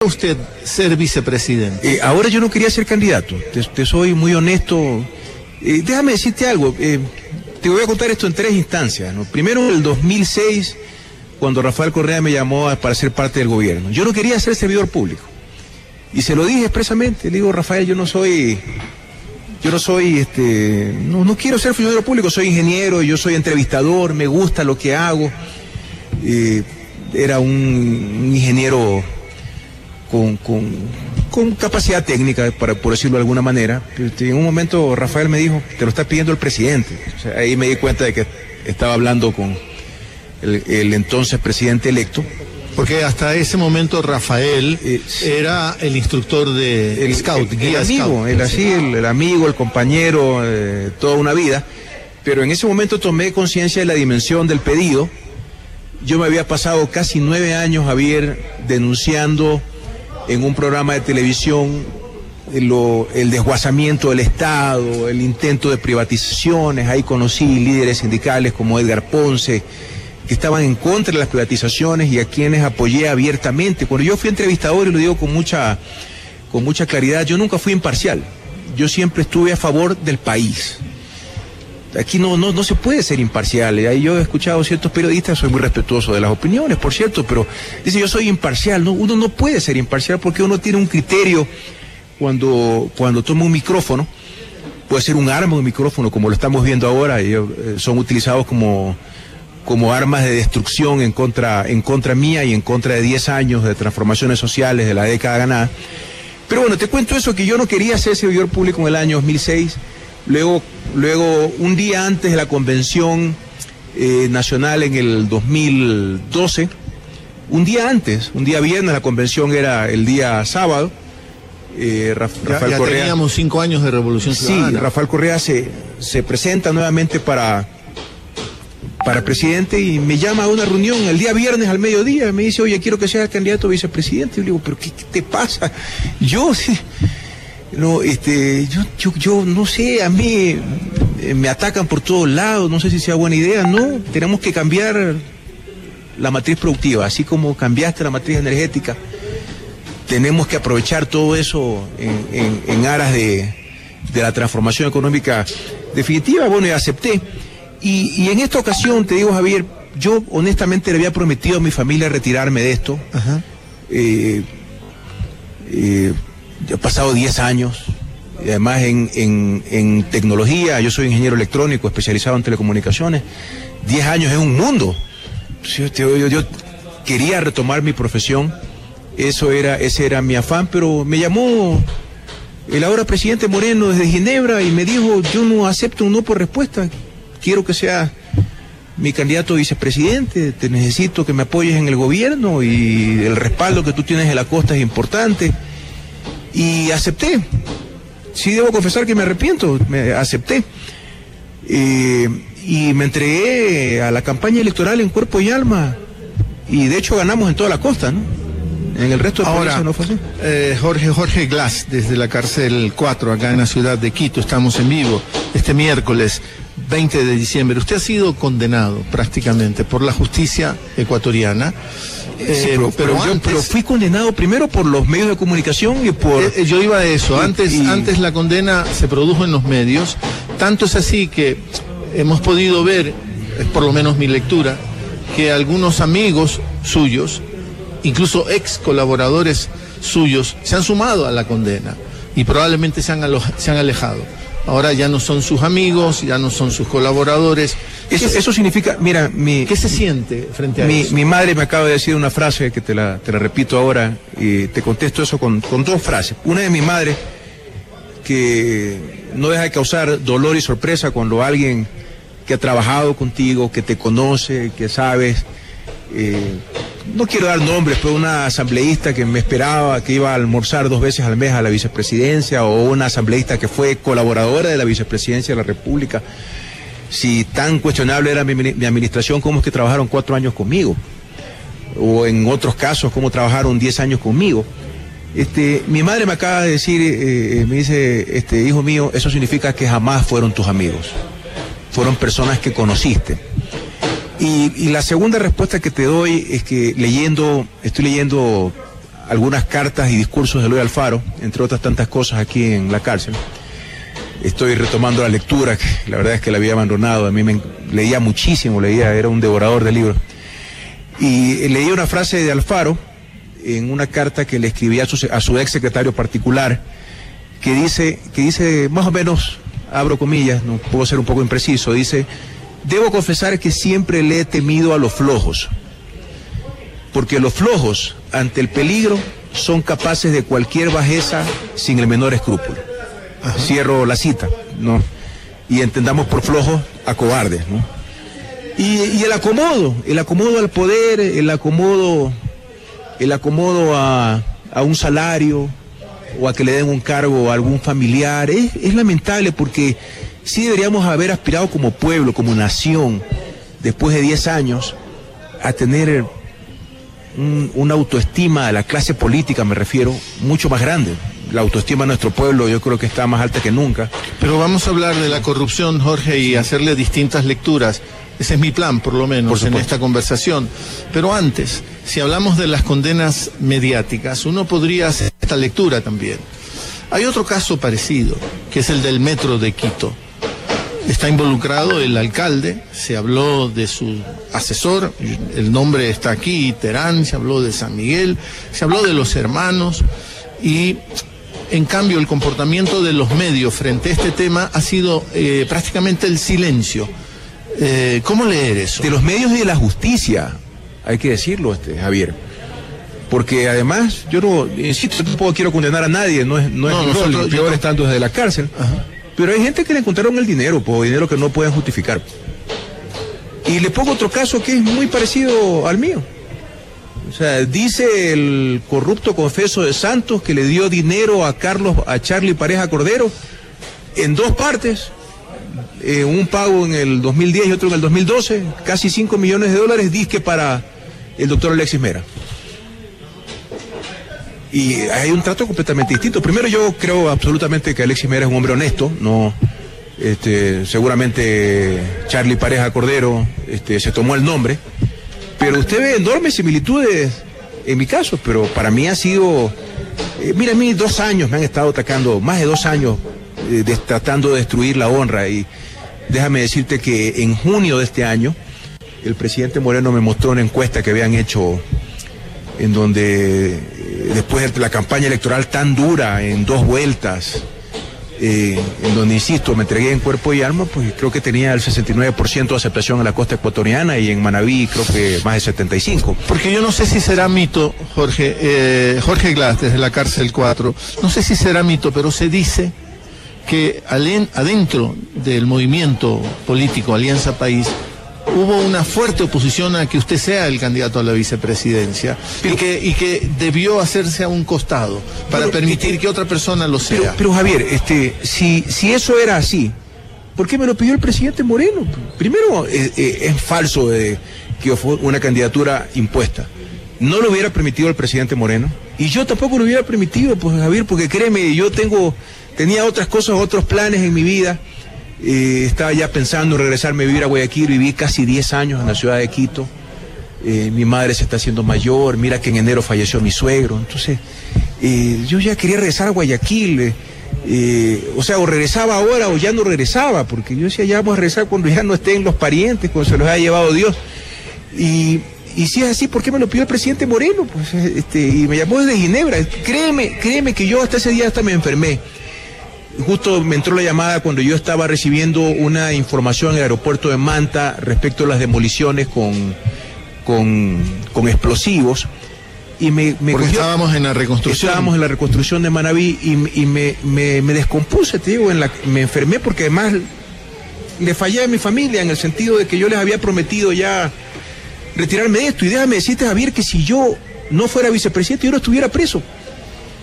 usted ser vicepresidente? Ahora yo no quería ser candidato, te soy muy honesto. Déjame decirte algo, te voy a contar esto en 3 instancias, ¿no? Primero, en el 2006, cuando Rafael Correa me llamó para ser parte del gobierno. Yo no quería ser servidor público. Y se lo dije expresamente, le digo, Rafael, no quiero ser funcionario público, soy ingeniero, yo soy entrevistador, me gusta lo que hago. Era un ingeniero con capacidad técnica, por decirlo de alguna manera. En un momento Rafael me dijo, te lo está pidiendo el presidente. O sea, ahí me di cuenta de que estaba hablando con el entonces presidente electo. Porque hasta ese momento Rafael era el instructor de el scout, guía el amigo, scout. el amigo, el compañero, toda una vida. Pero en ese momento tomé conciencia de la dimensión del pedido. Yo me había pasado casi 9 años, Javier, denunciando en un programa de televisión el desguazamiento del Estado, el intento de privatizaciones. Ahí conocí líderes sindicales como Edgar Ponce, que estaban en contra de las privatizaciones y a quienes apoyé abiertamente. Cuando yo fui entrevistador, y lo digo con mucha claridad, yo nunca fui imparcial. Yo siempre estuve a favor del país. Aquí no se puede ser imparcial. Yo he escuchado ciertos periodistas, soy muy respetuoso de las opiniones, por cierto, pero dice, yo soy imparcial. No, uno no puede ser imparcial porque uno tiene un criterio cuando toma un micrófono. Puede ser un arma, un micrófono, como lo estamos viendo ahora, son utilizados como armas de destrucción en contra mía y en contra de 10 años de transformaciones sociales de la década ganada. Pero bueno, te cuento eso, que yo no quería ser servidor público en el año 2006. Luego, un día antes de la convención nacional en el 2012, un día viernes, la convención era el día sábado. Rafael Correa, teníamos 5 años de Revolución Ciudadana. Sí, Rafael Correa se presenta nuevamente para presidente y me llama a una reunión el día viernes al mediodía. Me dice, oye, quiero que seas candidato a vicepresidente. Y yo le digo, pero ¿qué te pasa? Yo no sé, a mí me atacan por todos lados, no sé si sea buena idea. No, tenemos que cambiar la matriz productiva, así como cambiaste la matriz energética. Tenemos que aprovechar todo eso en aras de la transformación económica definitiva. Bueno, y acepté. Y en esta ocasión, te digo, Javier, yo honestamente le había prometido a mi familia retirarme de esto. Ajá. He pasado 10 años, y además en tecnología. Yo soy ingeniero electrónico especializado en telecomunicaciones. 10 años es un mundo. Yo quería retomar mi profesión, ese era mi afán, pero me llamó el ahora presidente Moreno desde Ginebra y me dijo, yo no acepto un no por respuesta, quiero que sea mi candidato a vicepresidente, te necesito que me apoyes en el gobierno y el respaldo que tú tienes en la costa es importante. Y acepté. Sí, debo confesar que me arrepiento, acepté. Y me entregué a la campaña electoral en cuerpo y alma. Y de hecho ganamos en toda la costa, ¿no? En el resto del país no fue así. Jorge Glass, desde la cárcel 4, acá en la ciudad de Quito, estamos en vivo este miércoles 20 de diciembre. Usted ha sido condenado prácticamente por la justicia ecuatoriana. Sí, pero fui condenado primero por los medios de comunicación y por... yo iba a eso, antes la condena se produjo en los medios, tanto es así que hemos podido ver, es por lo menos mi lectura, que algunos amigos suyos, incluso ex colaboradores suyos, se han sumado a la condena y probablemente se han alejado. Ahora ya no son sus amigos, ya no son sus colaboradores. Eso significa, mira, ¿qué se siente frente a eso? Mi madre me acaba de decir una frase que te la repito ahora y te contesto eso con 2 frases. Una de mi madre, que no deja de causar dolor y sorpresa cuando alguien que ha trabajado contigo, que te conoce, que sabes, no quiero dar nombres, pero una asambleísta que me esperaba, que iba a almorzar 2 veces al mes a la vicepresidencia, o una asambleísta que fue colaboradora de la vicepresidencia de la República. Si tan cuestionable era mi administración, ¿cómo es que trabajaron 4 años conmigo? O en otros casos, ¿cómo trabajaron 10 años conmigo? Mi madre me acaba de decir, me dice, hijo mío, eso significa que jamás fueron tus amigos. Fueron personas que conociste. Y la segunda respuesta que te doy es que estoy leyendo algunas cartas y discursos de Eloy Alfaro, entre otras tantas cosas aquí en la cárcel. Estoy retomando la lectura, que la verdad es que la había abandonado. A mí leía muchísimo, era un devorador de libros. Y leí una frase de Alfaro en una carta que le escribía a su ex secretario particular, que dice más o menos, abro comillas, no puedo ser un poco impreciso, dice: debo confesar que siempre le he temido a los flojos, porque los flojos, ante el peligro, son capaces de cualquier bajeza sin el menor escrúpulo. Ajá. Cierro la cita, ¿no? Y entendamos por flojos a cobardes, ¿no? Y el acomodo al poder, el acomodo a un salario, o a que le den un cargo a algún familiar, es lamentable, porque sí deberíamos haber aspirado como pueblo, como nación, después de 10 años, a tener una autoestima de la clase política, me refiero, mucho más grande. La autoestima de nuestro pueblo yo creo que está más alta que nunca. Pero vamos a hablar de la corrupción, Jorge, y hacerle distintas lecturas. Ese es mi plan, por lo menos, en esta conversación. Pero antes, si hablamos de las condenas mediáticas, uno podría hacer esta lectura también. Hay otro caso parecido, que es el del metro de Quito. Está involucrado el alcalde, se habló de su asesor, el nombre está aquí, Terán, se habló de San Miguel, se habló de los hermanos, y en cambio el comportamiento de los medios frente a este tema ha sido prácticamente el silencio. ¿Cómo leer eso? De los medios y de la justicia, hay que decirlo, Javier. Porque además, yo no, insisto, tampoco quiero condenar a nadie, no es mi rol, peor estando desde la cárcel. Ajá. Pero hay gente que le encontraron el dinero, dinero que no pueden justificar. Y le pongo otro caso que es muy parecido al mío. O sea, dice el corrupto confeso de Santos que le dio dinero a Charly Pareja Cordero en dos partes. Un pago en el 2010 y otro en el 2012, casi $5 millones, dizque para el doctor Alexis Mera. Y hay un trato completamente distinto. Primero, yo creo absolutamente que Alexis Mera es un hombre honesto, no, seguramente Charly Pareja Cordero se tomó el nombre, pero usted ve enormes similitudes en mi caso, pero para mí ha sido, mira, a mí 2 años me han estado atacando, más de 2 años tratando de destruir la honra, y déjame decirte que en junio de este año el presidente Moreno me mostró una encuesta que habían hecho en donde después de la campaña electoral tan dura en 2 vueltas, en donde, insisto, me entregué en cuerpo y alma, pues creo que tenía el 69% de aceptación en la costa ecuatoriana, y en Manabí creo que más de 75%. Porque yo no sé si será mito, Jorge, Jorge Glass, desde la cárcel 4, no sé si será mito, pero se dice que adentro del movimiento político Alianza País hubo una fuerte oposición a que usted sea el candidato a la vicepresidencia, y que debió hacerse a un costado para permitir que otra persona lo sea. Pero Javier, si eso era así, ¿por qué me lo pidió el presidente Moreno? Primero, es falso que fue una candidatura impuesta. No lo hubiera permitido el presidente Moreno, y yo tampoco lo hubiera permitido, pues, Javier, porque créeme, yo tenía otras cosas, otros planes en mi vida. Estaba ya pensando en regresarme a vivir a Guayaquil. Viví casi 10 años en la ciudad de Quito. Mi madre se está haciendo mayor, mira que en enero falleció mi suegro. Entonces, yo ya quería regresar a Guayaquil. O sea, o regresaba ahora o ya no regresaba, porque yo decía, ya vamos a regresar cuando ya no estén los parientes, cuando se los haya llevado Dios. Y si es así, ¿por qué me lo pidió el presidente Moreno? Pues, y me llamó desde Ginebra. Créeme que yo hasta ese día hasta me enfermé. Justo me entró la llamada cuando yo estaba recibiendo una información en el aeropuerto de Manta respecto a las demoliciones con explosivos, y me porque cogió, estábamos en la reconstrucción de Manabí, y me descompuse, te digo, me enfermé, porque además le fallé a mi familia en el sentido de que yo les había prometido ya retirarme de esto. Y déjame decirte, Javier, que si yo no fuera vicepresidente, yo no estuviera preso.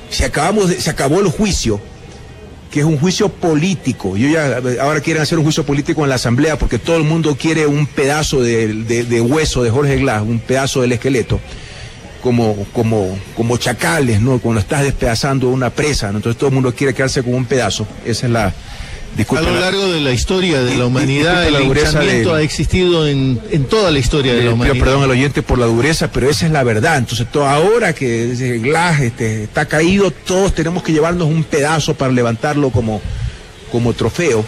Se acabó el juicio, que es un juicio político. Ahora quieren hacer un juicio político en la asamblea, porque todo el mundo quiere un pedazo de hueso de Jorge Glass, un pedazo del esqueleto, como chacales, ¿no? Cuando estás despedazando una presa, ¿no? Entonces todo el mundo quiere quedarse con un pedazo. Esa es A lo largo de la historia de la humanidad, el linchamiento ha existido en toda la historia de la humanidad. Perdón al oyente por la dureza, pero esa es la verdad. Entonces, ahora que el Glass está caído, todos tenemos que llevarnos un pedazo para levantarlo como trofeo.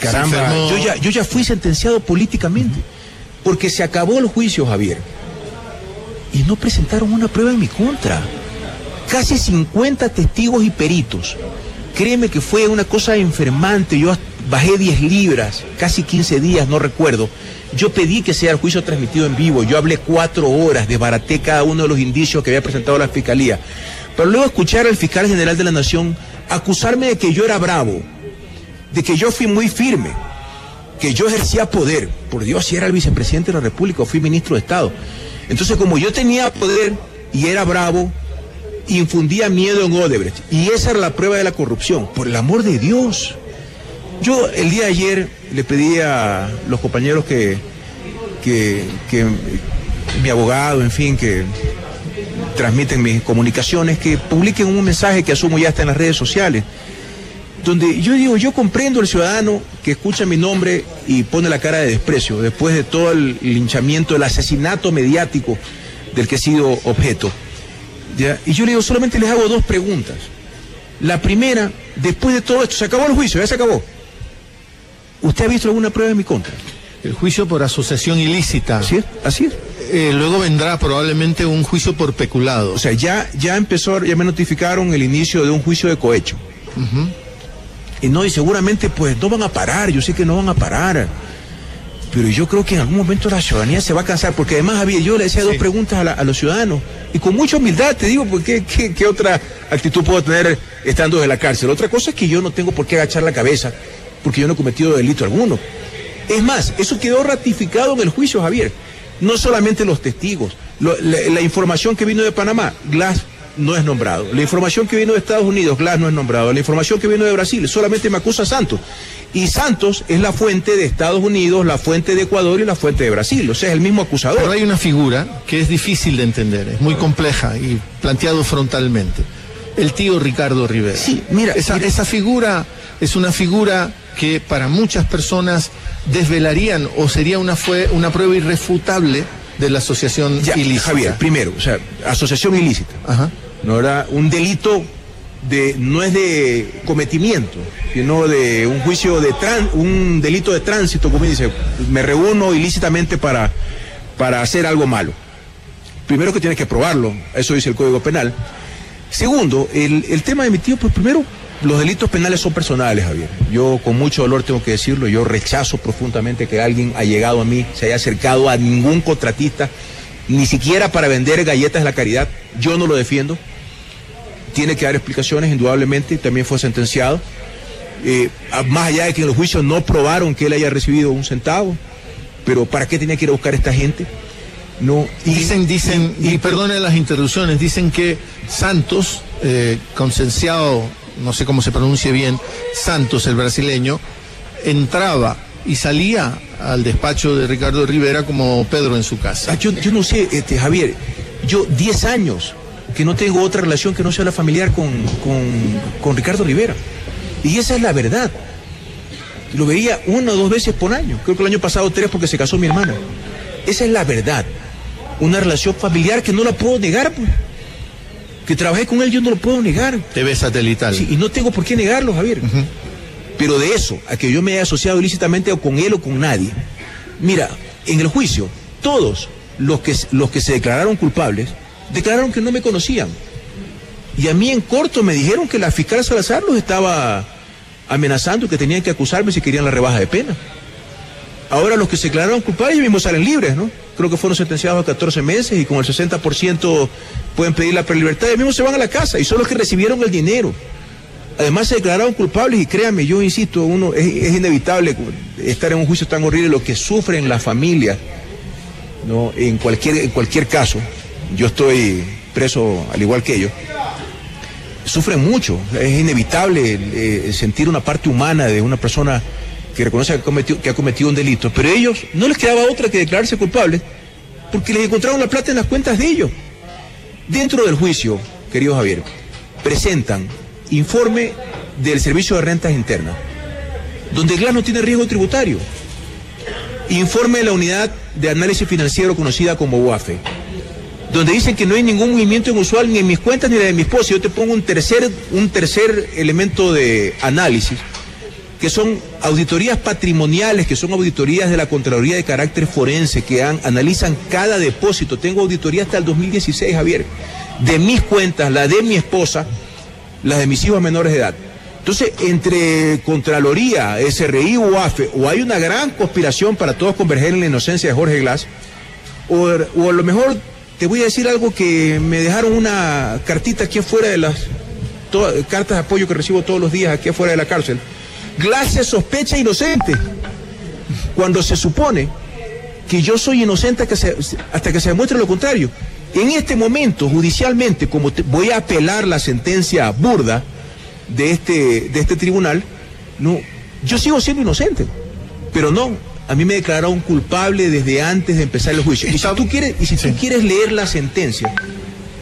Caramba, yo ya fui sentenciado políticamente, porque se acabó el juicio, Javier, y no presentaron una prueba en mi contra. Casi 50 testigos y peritos. Créeme que fue una cosa enfermante. Yo bajé 10 libras, casi 15 días, no recuerdo. Yo pedí que sea el juicio transmitido en vivo. Yo hablé 4 horas, desbaraté cada uno de los indicios que había presentado la Fiscalía. Pero luego escuchar al fiscal general de la Nación acusarme de que yo era bravo, de que yo fui muy firme, que yo ejercía poder. Por Dios, si era el vicepresidente de la República o fui ministro de Estado. Entonces, como yo tenía poder y era bravo, infundía miedo en Odebrecht. Y esa era la prueba de la corrupción. Por el amor de Dios. Yo el día de ayer le pedí a los compañeros que mi abogado, en fin, que transmiten mis comunicaciones, que publiquen un mensaje que asumo ya está en las redes sociales, donde yo digo, yo comprendo al ciudadano que escucha mi nombre y pone la cara de desprecio después de todo el linchamiento, el asesinato mediático del que he sido objeto. ¿Ya? Y yo le digo, solamente les hago 2 preguntas. La primera, después de todo esto, se acabó el juicio, ya se acabó. ¿Usted ha visto alguna prueba en mi contra? El juicio por asociación ilícita. ¿Así es? ¿Así es? Luego vendrá probablemente un juicio por peculado. O sea, ya me notificaron el inicio de un juicio de cohecho. Y seguramente pues no van a parar, yo sé que no van a parar. Pero yo creo que en algún momento la ciudadanía se va a cansar, porque además, Javier, yo le decía 2 preguntas a los ciudadanos, y con mucha humildad te digo, porque ¿qué otra actitud puedo tener estando en la cárcel? Otra cosa es que yo no tengo por qué agachar la cabeza, porque yo no he cometido delito alguno. Es más, eso quedó ratificado en el juicio, Javier. No solamente los testigos, la información que vino de Panamá, Glass no es nombrado. La información que vino de Estados Unidos, Glass no es nombrado. La información que vino de Brasil, solamente me acusa Santos. Y Santos es la fuente de Estados Unidos, la fuente de Ecuador y la fuente de Brasil. O sea, es el mismo acusador. Pero hay una figura que es difícil de entender, es muy compleja y planteado frontalmente. El tío Ricardo Rivera. Sí, mira. Esa figura es una figura que para muchas personas desvelarían o sería una prueba irrefutable de la asociación ilícita. Javier, primero, o sea, asociación ilícita. Ajá. No era un delito no es de cometimiento, sino de un juicio un delito de tránsito, como dice, me reúno ilícitamente para hacer algo malo. Primero que tienes que probarlo, eso dice el Código Penal. Segundo, el tema de mi tío, pues primero, los delitos penales son personales, Javier. Yo con mucho dolor tengo que decirlo, yo rechazo profundamente que alguien ha llegado a mí, se haya acercado a ningún contratista, ni siquiera para vender galletas de la caridad. Yo no lo defiendo. Tiene que dar explicaciones, indudablemente, también fue sentenciado. Más allá de que en el juicio no probaron que él haya recibido un centavo, pero ¿para qué tenía que ir a buscar a esta gente? No. Dicen, perdone las interrupciones, dicen que Santos, Concenciado, no sé cómo se pronuncie bien, Santos, el brasileño, entraba y salía al despacho de Ricardo Rivera como Pedro en su casa. Yo no sé, Javier, yo 10 años que no tengo otra relación que no sea la familiar con Ricardo Rivera. Y esa es la verdad. Lo veía 1 o 2 veces por año. Creo que el año pasado 3 porque se casó mi hermana. Esa es la verdad. Una relación familiar que no la puedo negar, pues. Que trabajé con él, yo no lo puedo negar. TV satelital. Sí, y no tengo por qué negarlo, Javier. Pero de eso, a que yo me haya asociado ilícitamente o con él o con nadie. Mira, en el juicio, todos los que se declararon culpables, declararon que no me conocían. Y a mí en corto me dijeron que la fiscal Salazar los estaba amenazando, que tenían que acusarme si querían la rebaja de pena. Ahora los que se declararon culpables ellos mismos salen libres, ¿no? Creo que fueron sentenciados a 14 meses y con el 60% pueden pedir la prelibertad. Ellos mismos se van a la casa y son los que recibieron el dinero. Además se declararon culpables y créanme, yo insisto, es inevitable estar en un juicio tan horrible, lo que sufren las familias, ¿no? En cualquier caso. Yo estoy preso al igual que ellos. Sufren mucho, es inevitable sentir una parte humana de una persona que reconoce que ha cometido un delito, pero ellos no les quedaba otra que declararse culpables porque les encontraron la plata en las cuentas de ellos. Dentro del juicio, querido Javier, presentan informe del Servicio de Rentas Internas, donde GLAS no tiene riesgo tributario. Informe de la Unidad de Análisis Financiero conocida como UAFE, donde dicen que no hay ningún movimiento inusual ni en mis cuentas ni en la de mi esposa. Yo te pongo un tercer elemento de análisis, que son auditorías patrimoniales, que son auditorías de la Contraloría de carácter forense, que analizan cada depósito. Tengo auditoría hasta el 2016, Javier, de mis cuentas, la de mi esposa, las de mis hijos menores de edad. Entonces, entre Contraloría, SRI, UAFE, o hay una gran conspiración para todos converger en la inocencia de Jorge GLAS, o a lo mejor te voy a decir algo que me dejaron una cartita aquí afuera de las cartas de apoyo que recibo todos los días aquí afuera de la cárcel. GLAS se sospecha inocente, cuando se supone que yo soy inocente hasta que se demuestre lo contrario. En este momento, judicialmente, como voy a apelar la sentencia burda de este tribunal, no, yo sigo siendo inocente, pero no, a mí me declararon culpable desde antes de empezar el juicio. Y si tú quieres leer la sentencia,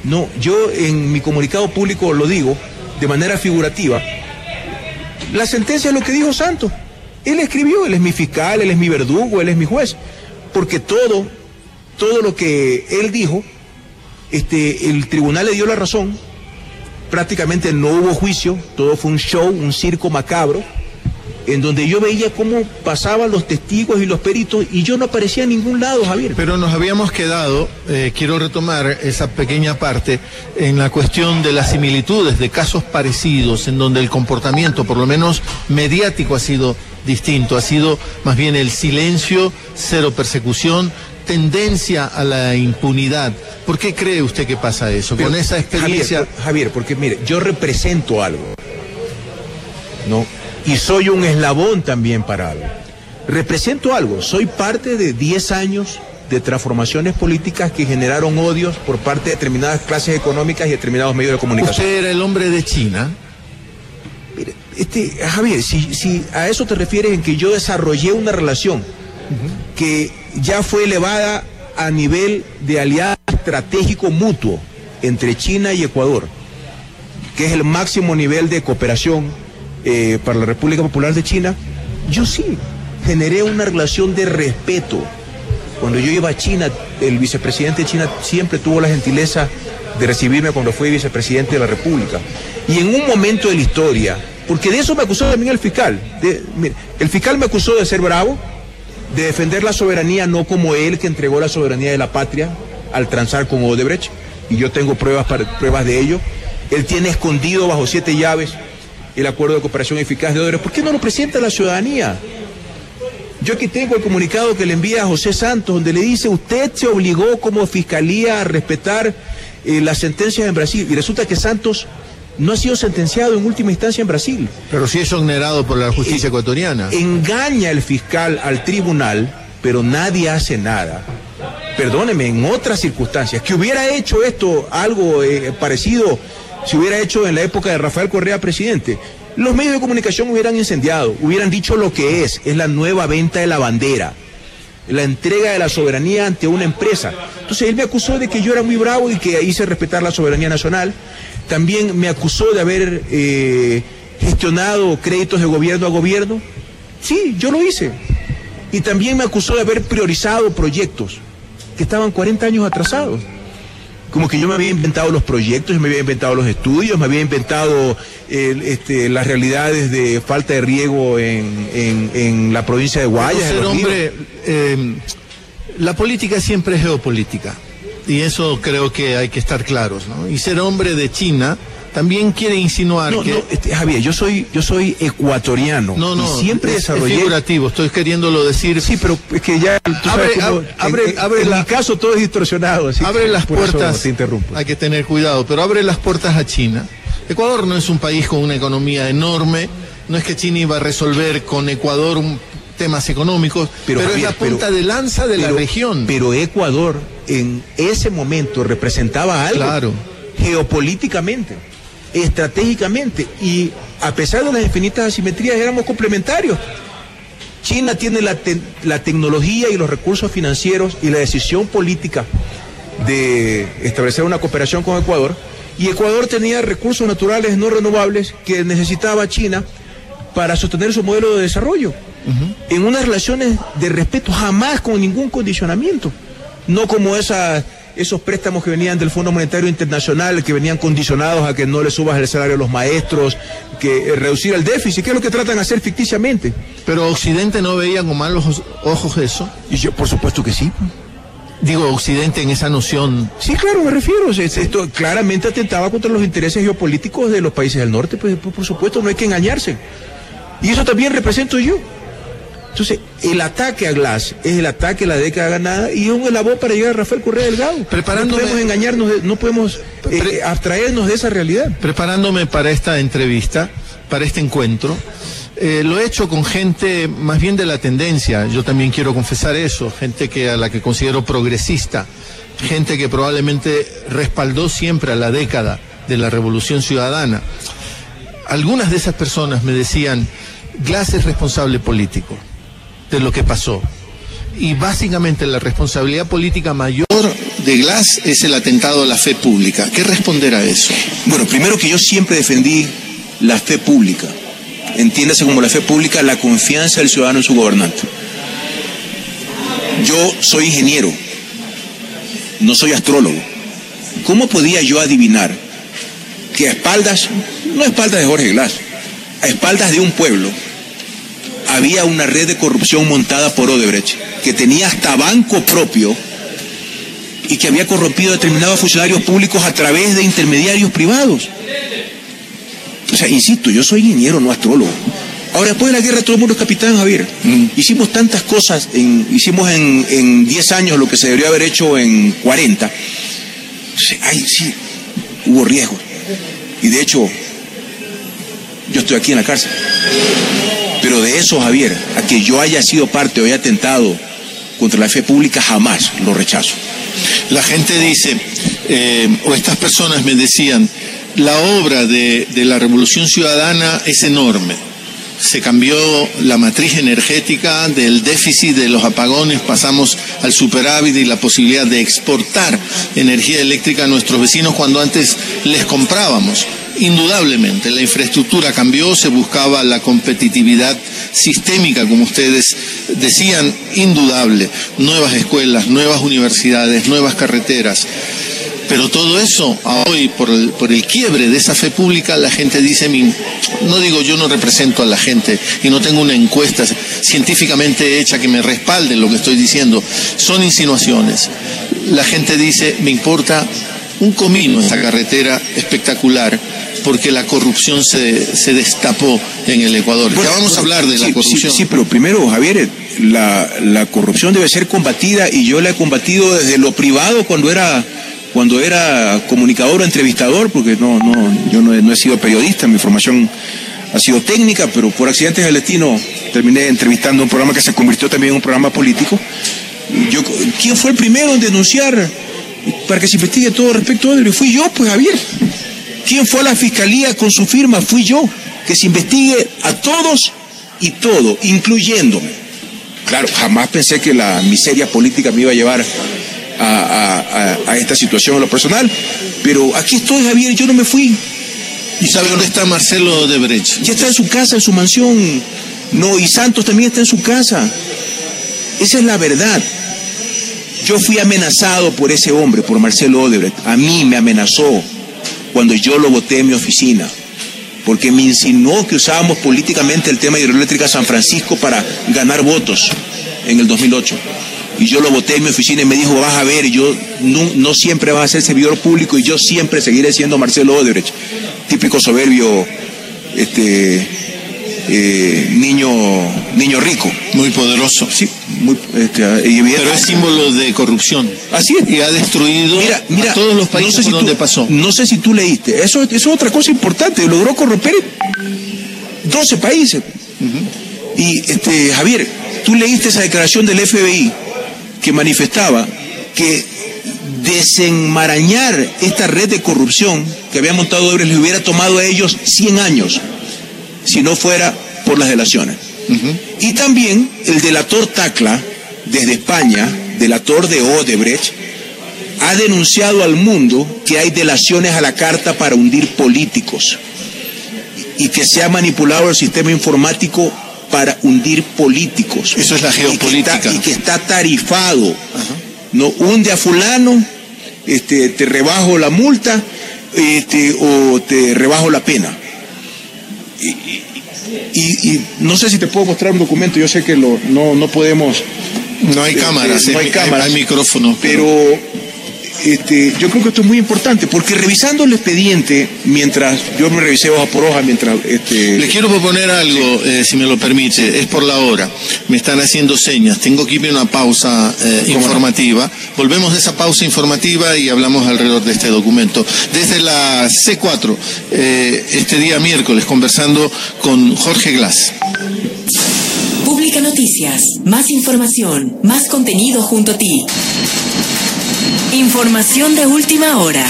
no, yo en mi comunicado público lo digo de manera figurativa. La sentencia es lo que dijo Santos. Él escribió, él es mi fiscal, él es mi verdugo, él es mi juez, porque todo lo que él dijo, el tribunal le dio la razón. Prácticamente no hubo juicio, todo fue un show, un circo macabro, en donde yo veía cómo pasaban los testigos y los peritos y yo no aparecía en ningún lado, Javier. Pero nos habíamos quedado, quiero retomar esa pequeña parte, en la cuestión de las similitudes de casos parecidos, en donde el comportamiento, por lo menos mediático, ha sido distinto, ha sido más bien el silencio, cero persecución, tendencia a la impunidad. ¿Por qué cree usted que pasa eso? Pero, con esa experiencia... Javier, porque mire, yo represento algo, ¿no? Y soy un eslabón también para algo. Represento algo, soy parte de 10 años de transformaciones políticas que generaron odios por parte de determinadas clases económicas y determinados medios de comunicación. ¿Usted era el hombre de China? Mire, Javier, si a eso te refieres, en que yo desarrollé una relación que ya fue elevada a nivel de alianza estratégico mutuo entre China y Ecuador, que es el máximo nivel de cooperación para la República Popular de China, yo sí generé una relación de respeto. Cuando yo iba a China, el vicepresidente de China siempre tuvo la gentileza de recibirme cuando fui vicepresidente de la República. Y en un momento de la historia, porque de eso me acusó también el fiscal. El fiscal me acusó de ser bravo, de defender la soberanía, no como él, que entregó la soberanía de la patria al transar con Odebrecht, y yo tengo pruebas de ello. Él tiene escondido bajo 7 llaves el acuerdo de cooperación eficaz de Odebrecht. ¿Por qué no lo presenta a la ciudadanía? Yo aquí tengo el comunicado que le envía a José Santos, donde le dice: usted se obligó como fiscalía a respetar las sentencias en Brasil, y resulta que Santos no ha sido sentenciado en última instancia en Brasil. Pero sí es exonerado por la justicia ecuatoriana. Engaña el fiscal al tribunal, pero nadie hace nada. Perdóneme, en otras circunstancias, que hubiera hecho esto, algo parecido, si hubiera hecho en la época de Rafael Correa presidente, los medios de comunicación hubieran incendiado, hubieran dicho lo que es la nueva venta de la bandera, la entrega de la soberanía ante una empresa. Entonces él me acusó de que yo era muy bravo y que hice respetar la soberanía nacional. También me acusó de haber gestionado créditos de gobierno a gobierno. Sí, yo lo hice. Y también me acusó de haber priorizado proyectos que estaban 40 años atrasados. Como que yo me había inventado los proyectos, me había inventado los estudios, me había inventado las realidades de falta de riego en la provincia de Guayas. La política siempre es geopolítica, y eso creo que hay que estar claros, ¿no? Y ser hombre de China también quiere insinuar Javier, yo soy ecuatoriano. No, y siempre desarrollé... Es figurativo, estoy queriéndolo decir. Sí, pero es que ya... En mi caso todo es distorsionado, así abre las puertas, te interrumpo. Hay que tener cuidado, pero abre las puertas a China. Ecuador no es un país con una economía enorme, no es que China iba a resolver con Ecuador temas económicos, pero Javier, es la punta de lanza de la región. Pero Ecuador en ese momento representaba algo, claro, geopolíticamente, estratégicamente, y a pesar de las infinitas asimetrías éramos complementarios. China tiene la tecnología y los recursos financieros y la decisión política de establecer una cooperación con Ecuador, Y Ecuador tenía recursos naturales no renovables que necesitaba China para sostener su modelo de desarrollo. En unas relaciones de respeto, jamás con ningún condicionamiento. No como esos préstamos que venían del Fondo Monetario Internacional, que venían condicionados a que no le subas el salario a los maestros, que reducir el déficit, que es lo que tratan de hacer ficticiamente. Pero Occidente no veía con malos ojos eso. Y yo, por supuesto que sí. Digo, Occidente en esa noción. Sí, claro, me refiero. Esto claramente atentaba contra los intereses geopolíticos de los países del norte, pues por supuesto no hay que engañarse. Y eso también represento yo. Entonces, el ataque a Glass es el ataque a la década ganada y es un eslabón para llegar a Rafael Correa Delgado. No podemos engañarnos, no podemos abstraernos de esa realidad. Preparándome para esta entrevista, para este encuentro, lo he hecho con gente más bien de la tendencia, yo también quiero confesar eso, gente a la que considero progresista, gente que probablemente respaldó siempre a la década de la Revolución Ciudadana. Algunas de esas personas me decían, Glass es responsable político de lo que pasó. Y básicamente la responsabilidad política mayor de Glass es el atentado a la fe pública. ¿Qué responder a eso? Bueno, primero que yo siempre defendí la fe pública. Entiéndase como la fe pública, la confianza del ciudadano en su gobernante. Yo soy ingeniero, no soy astrólogo. ¿Cómo podía yo adivinar que a espaldas, no a espaldas de Jorge Glass, a espaldas de un pueblo, había una red de corrupción montada por Odebrecht, que tenía hasta banco propio y que había corrompido a determinados funcionarios públicos a través de intermediarios privados? O sea, insisto, yo soy ingeniero, no astrólogo. Ahora, después de la guerra todo el mundo es capitán, Javier. Hicimos tantas cosas, hicimos en 10 años lo que se debería haber hecho en 40. Sí, hubo riesgos. Y de hecho, yo estoy aquí en la cárcel. Pero de eso, Javier, a que yo haya sido parte o haya atentado contra la fe pública, jamás lo rechazo. La gente dice, o estas personas me decían, la obra de la Revolución Ciudadana es enorme. Se cambió la matriz energética, del déficit de los apagones pasamos al superávit y la posibilidad de exportar energía eléctrica a nuestros vecinos cuando antes les comprábamos. Indudablemente, la infraestructura cambió, se buscaba la competitividad sistémica, como ustedes decían, indudable. Nuevas escuelas, nuevas universidades, nuevas carreteras. Pero todo eso, hoy, por el quiebre de esa fe pública, la gente dice, no digo, yo no represento a la gente y no tengo una encuesta científicamente hecha que me respalde lo que estoy diciendo, son insinuaciones. La gente dice, me importa un comino esta carretera espectacular, porque la corrupción se destapó en el Ecuador. Ya vamos a hablar de la corrupción. Sí, pero primero, Javier, la corrupción debe ser combatida y yo la he combatido desde lo privado cuando era comunicador o entrevistador, porque yo no he sido periodista, mi formación ha sido técnica, pero por accidentes del destino terminé entrevistando un programa que se convirtió también en un programa político. ¿Quién fue el primero en denunciar para que se investigue todo respecto a Odebrecht? Fui yo, pues, Javier. ¿Quién fue a la fiscalía con su firma? Fui yo. Que se investigue a todos y todo, incluyéndome. Claro, jamás pensé que la miseria política me iba a llevar a esta situación en lo personal, pero aquí estoy, Javier, yo no me fui. ¿Y sabe dónde está Marcelo Odebrecht? Ya está en su casa, en su mansión. No, y Santos también está en su casa. Esa es la verdad. Yo fui amenazado por ese hombre, por Marcelo Odebrecht. A mí me amenazó cuando yo lo voté en mi oficina, porque me insinuó que usábamos políticamente el tema de hidroeléctrica San Francisco para ganar votos en el 2008. Y yo lo voté en mi oficina y me dijo, vas a ver, yo no siempre vas a ser servidor público y yo siempre seguiré siendo Marcelo Odebrecht. Típico soberbio, niño rico. Muy poderoso. Sí, pero es símbolo de corrupción. Así es. Y ha destruido a todos los países por donde pasó. No sé si tú leíste, eso es otra cosa importante, logró corromper 12 países. Y Javier, tú leíste esa declaración del FBI que manifestaba que desenmarañar esta red de corrupción que había montado Odebrecht les hubiera tomado a ellos 100 años si no fuera por las delaciones. Y también el delator Tacla, desde España, delator de Odebrecht, ha denunciado al mundo que hay delaciones a la carta para hundir políticos y que se ha manipulado el sistema informático para hundir políticos. Eso es la geopolítica. Y que está tarifado. No hunde a fulano, te rebajo la multa, o te rebajo la pena. Y no sé si te puedo mostrar un documento, yo sé que no podemos... No hay cámaras, no hay cámaras, hay micrófonos. Pero yo creo que esto es muy importante, porque revisando el expediente, mientras yo me revisé hoja por hoja, mientras... Le quiero proponer algo, si me lo permite, es por la hora. Me están haciendo señas, tengo que irme a una pausa informativa. Volvemos de esa pausa informativa y hablamos alrededor de este documento. Desde la C4, este día miércoles, conversando con Jorge Glass. Pública Noticias, más información, más contenido junto a ti. Información de última hora.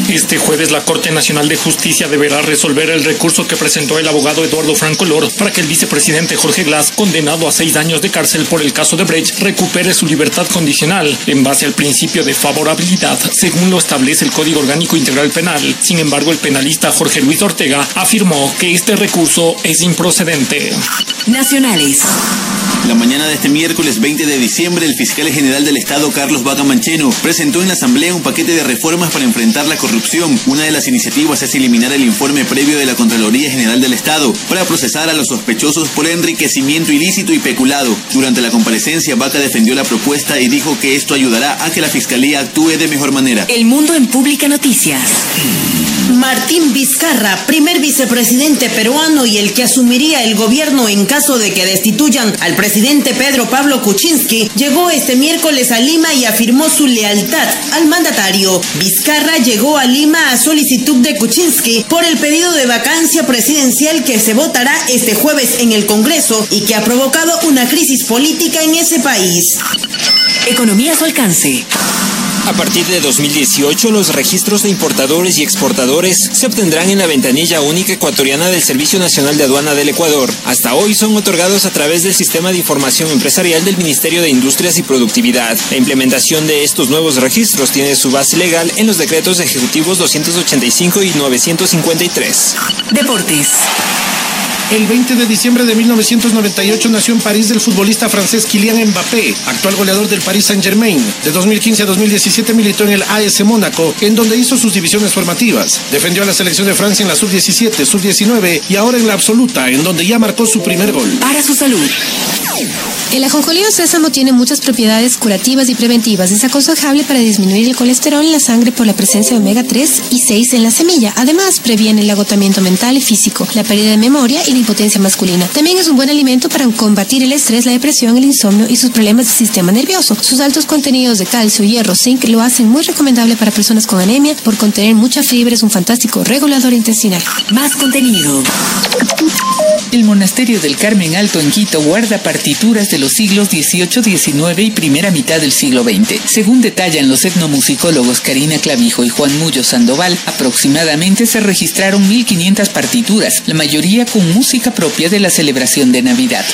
Este jueves la Corte Nacional de Justicia deberá resolver el recurso que presentó el abogado Eduardo Franco Lor para que el vicepresidente Jorge Glass, condenado a 6 años de cárcel por el caso de Brecht, recupere su libertad condicional en base al principio de favorabilidad, según lo establece el Código Orgánico Integral Penal. Sin embargo, el penalista Jorge Luis Ortega afirmó que este recurso es improcedente. Nacionales. La mañana de este miércoles 20 de diciembre, el fiscal general del Estado, Carlos Vaca Mancheno, presentó en la Asamblea un paquete de reformas para enfrentar la corrupción. Una de las iniciativas es eliminar el informe previo de la Contraloría General del Estado para procesar a los sospechosos por enriquecimiento ilícito y peculado. Durante la comparecencia, Vaca defendió la propuesta y dijo que esto ayudará a que la Fiscalía actúe de mejor manera. El mundo en Pública Noticias. Martín Vizcarra, primer vicepresidente peruano y el que asumiría el gobierno en caso de que destituyan al presidente Pedro Pablo Kuczynski, llegó este miércoles a Lima y afirmó su lealtad al mandatario. Vizcarra llegó a Lima a solicitud de Kuczynski por el pedido de vacancia presidencial que se votará este jueves en el Congreso y que ha provocado una crisis política en ese país. Economía a su alcance. A partir de 2018, los registros de importadores y exportadores se obtendrán en la ventanilla única ecuatoriana del Servicio Nacional de Aduana del Ecuador. Hasta hoy son otorgados a través del Sistema de Información Empresarial del Ministerio de Industrias y Productividad. La implementación de estos nuevos registros tiene su base legal en los decretos ejecutivos 285 y 953. Deportes. El 20 de diciembre de 1998 nació en París el futbolista francés Kylian Mbappé, actual goleador del Paris Saint-Germain. De 2015 a 2017 militó en el AS Mónaco, en donde hizo sus divisiones formativas. Defendió a la selección de Francia en la sub-17, sub-19 y ahora en la absoluta, en donde ya marcó su primer gol. Para su salud. El ajonjolí o sésamo tiene muchas propiedades curativas y preventivas. Es aconsejable para disminuir el colesterol en la sangre por la presencia de omega 3 y 6 en la semilla. Además, previene el agotamiento mental y físico, la pérdida de memoria y la impotencia masculina. También es un buen alimento para combatir el estrés, la depresión, el insomnio y sus problemas de sistema nervioso. Sus altos contenidos de calcio, hierro, zinc lo hacen muy recomendable para personas con anemia por contener mucha fibra. Es un fantástico regulador intestinal. Más contenido. El Monasterio del Carmen Alto en Quito guarda partituras de los siglos XVIII, XIX y primera mitad del siglo XX. Según detallan los etnomusicólogos Karina Clavijo y Juan Mullo Sandoval, aproximadamente se registraron 1.500 partituras, la mayoría con música propia de la celebración de Navidad.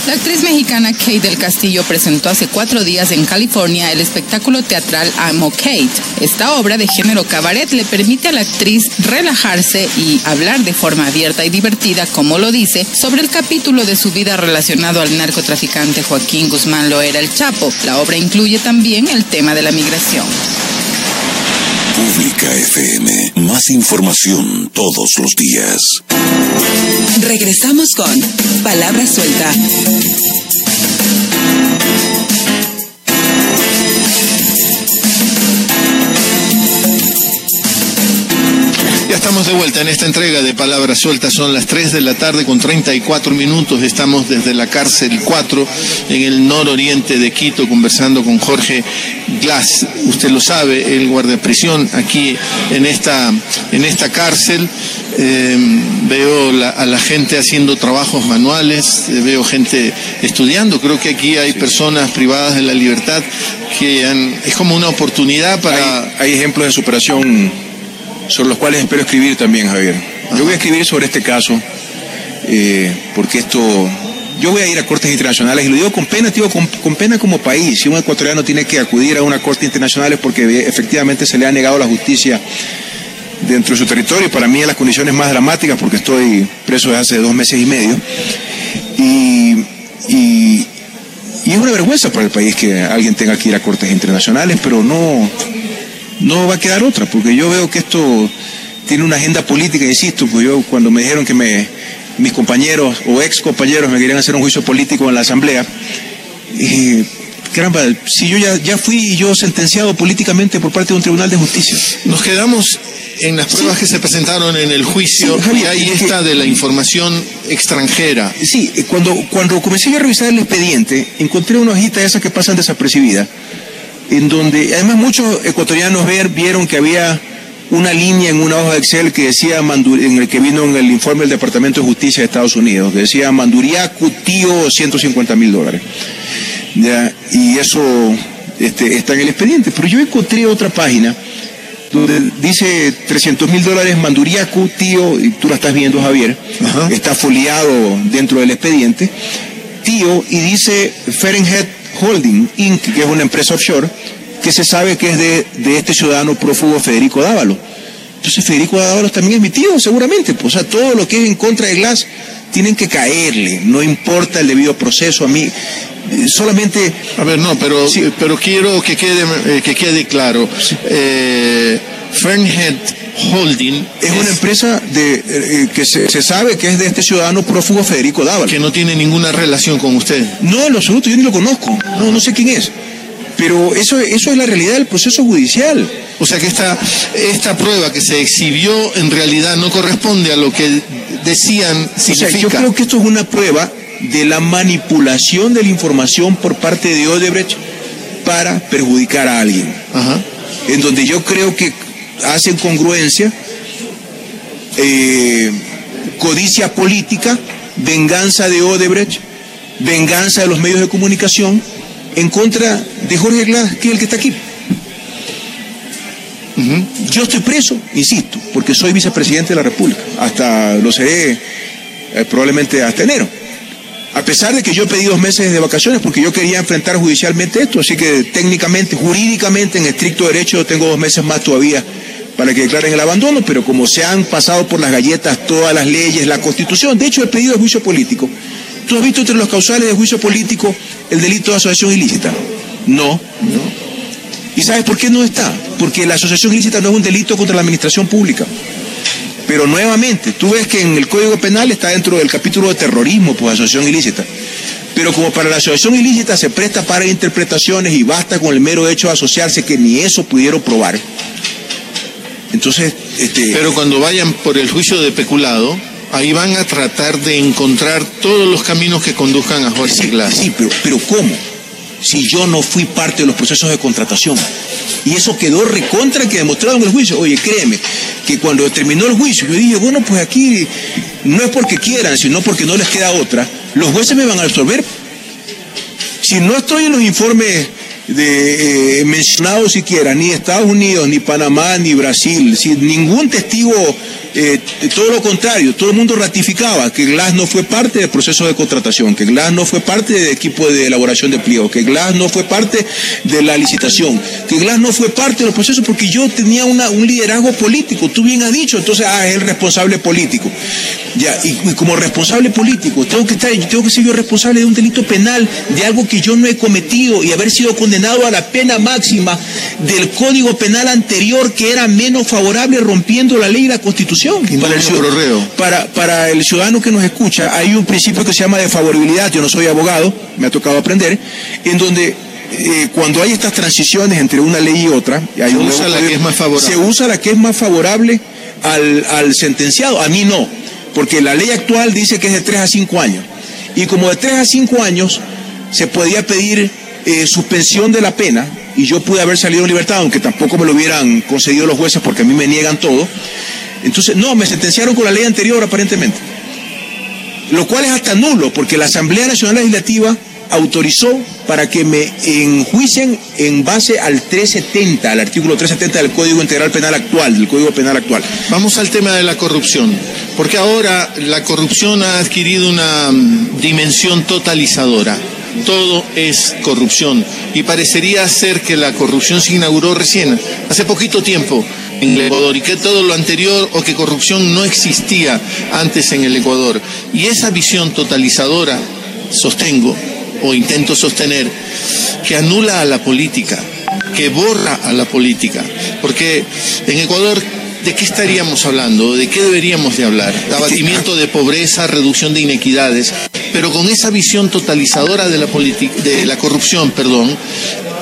La actriz mexicana Kate del Castillo presentó hace 4 días en California el espectáculo teatral I'm Okay. Esta obra de género cabaret le permite a la actriz relajarse y hablar de forma abierta y divertida, como lo dice, sobre el capítulo de su vida relacionado al narcotraficante Joaquín Guzmán Loera el Chapo. La obra incluye también el tema de la migración. Pública FM, más información todos los días. Regresamos con Palabra Suelta. Ya estamos de vuelta en esta entrega de Palabras Sueltas. Son las 3 de la tarde con 34 minutos. Estamos desde la cárcel 4 en el nororiente de Quito conversando con Jorge Glass. Usted lo sabe, él guarda prisión aquí en esta cárcel. Veo a la gente haciendo trabajos manuales, veo gente estudiando. Creo que aquí hay personas privadas de la libertad que es como una oportunidad para... Hay ejemplos de superación sobre los cuales espero escribir también, Javier. Yo voy a escribir sobre este caso porque esto yo voy a ir a cortes internacionales, y lo digo con pena, con pena como país. Si un ecuatoriano tiene que acudir a una corte internacional es porque efectivamente se le ha negado la justicia dentro de su territorio, y para mí en las condiciones más dramáticas, porque estoy preso desde hace 2 meses y medio, y es una vergüenza para el país que alguien tenga que ir a cortes internacionales, pero no va a quedar otra, porque yo veo que esto tiene una agenda política, insisto, pues yo cuando me dijeron que mis compañeros o ex compañeros me querían hacer un juicio político en la asamblea, caramba, si yo ya fui yo sentenciado políticamente por parte de un tribunal de justicia. Nos quedamos en las pruebas que se presentaron en el juicio, sí, Javier, y ahí está de la información extranjera. Sí, cuando comencé yo a revisar el expediente, encontré una hojita de esas que pasan desapercibidas, en donde además muchos ecuatorianos vieron que había una línea en una hoja de Excel que decía, en el que vino en el informe del Departamento de Justicia de Estados Unidos, que decía Manduriacu, tío, $150,000. ¿Ya? Y eso está en el expediente. Pero yo encontré otra página donde dice $300,000 Manduriacu, tío, y tú la estás viendo, Javier. Ajá. Está foliado dentro del expediente, tío, y dice Fahrenheit Holding Inc., que es una empresa offshore, que se sabe que es de este ciudadano prófugo Federico Dávalo. Entonces Federico Dávalo también es mi tío, seguramente. Pues, o sea, todo lo que es en contra de Glass tienen que caerle, no importa el debido proceso. A mí solamente... A ver, no, pero, sí, pero quiero que quede claro. Sí. Fahrenheit Holding es una empresa que se sabe que es de este ciudadano prófugo Federico Dávalo. Que no tiene ninguna relación con usted. No, en lo absoluto, yo ni lo conozco. No sé quién es. Pero eso es la realidad del proceso judicial. O sea que esta prueba que se exhibió en realidad no corresponde a lo que decían significa. O sea, yo creo que esto es una prueba de la manipulación de la información por parte de Odebrecht para perjudicar a alguien. Ajá. En donde yo creo que hacen congruencia, codicia política, venganza de Odebrecht, venganza de los medios de comunicación en contra de Jorge Glass, que es el que está aquí. Yo estoy preso, insisto, porque soy vicepresidente de la República. Hasta lo seré probablemente hasta enero. A pesar de que yo pedí 2 meses de vacaciones porque yo quería enfrentar judicialmente esto, así que técnicamente, jurídicamente, en estricto derecho, tengo 2 meses más todavía para que declaren el abandono, pero como se han pasado por las galletas todas las leyes, la Constitución, de hecho el pedido de juicio político. ¿Tú has visto entre los causales de juicio político el delito de asociación ilícita? No. ¿Y sabes por qué no está? Porque la asociación ilícita no es un delito contra la administración pública. Pero nuevamente, tú ves que en el Código Penal está dentro del capítulo de terrorismo, pues asociación ilícita. Pero como para la asociación ilícita se presta para interpretaciones y basta con el mero hecho de asociarse, que ni eso pudieron probar. Entonces, Pero cuando vayan por el juicio de peculado, ahí van a tratar de encontrar todos los caminos que conduzcan a Jorge Glass. Sí, pero ¿cómo? Si yo no fui parte de los procesos de contratación. Y eso quedó recontra que demostrado en el juicio. Oye, créeme, que cuando terminó el juicio, yo dije, bueno, pues aquí no es porque quieran, sino porque no les queda otra. Los jueces me van a resolver. Si no estoy en los informes mencionados siquiera, ni Estados Unidos, ni Panamá, ni Brasil, si ningún testigo, todo lo contrario, todo el mundo ratificaba que Glass no fue parte del proceso de contratación, que Glass no fue parte del equipo de elaboración de pliego, que Glass no fue parte de la licitación, que Glass no fue parte de los procesos porque yo tenía un liderazgo político, tú bien has dicho, entonces es el responsable político. Ya, y como responsable político, tengo que ser yo responsable de un delito penal, de algo que yo no he cometido y haber sido condenado a la pena máxima del Código Penal anterior, que era menos favorable, rompiendo la ley y la Constitución. Para el ciudadano que nos escucha, hay un principio que se llama de favorabilidad. Yo no soy abogado, me ha tocado aprender, en donde cuando hay estas transiciones entre una ley y otra, se usa la que es más favorable al sentenciado. A mí no, porque la ley actual dice que es de 3 a 5 años. Y como de 3 a 5 años se podía pedir suspensión de la pena, y yo pude haber salido en libertad, aunque tampoco me lo hubieran concedido los jueces porque a mí me niegan todo. Entonces, no, me sentenciaron con la ley anterior aparentemente. Lo cual es hasta nulo, porque la Asamblea Nacional Legislativa autorizó para que me enjuicien en base al 370, al artículo 370 del Código Integral Penal actual, del Código Penal actual. Vamos al tema de la corrupción, porque ahora la corrupción ha adquirido una dimensión totalizadora. Todo es corrupción y parecería ser que la corrupción se inauguró recién, hace poquito tiempo en el Ecuador, y que todo lo anterior o que corrupción no existía antes en el Ecuador. Y esa visión totalizadora, sostengo o intento sostener, que anula a la política, que borra a la política, porque en Ecuador, ¿de qué estaríamos hablando? ¿De qué deberíamos de hablar? De abatimiento de pobreza, reducción de inequidades, pero con esa visión totalizadora de la corrupción,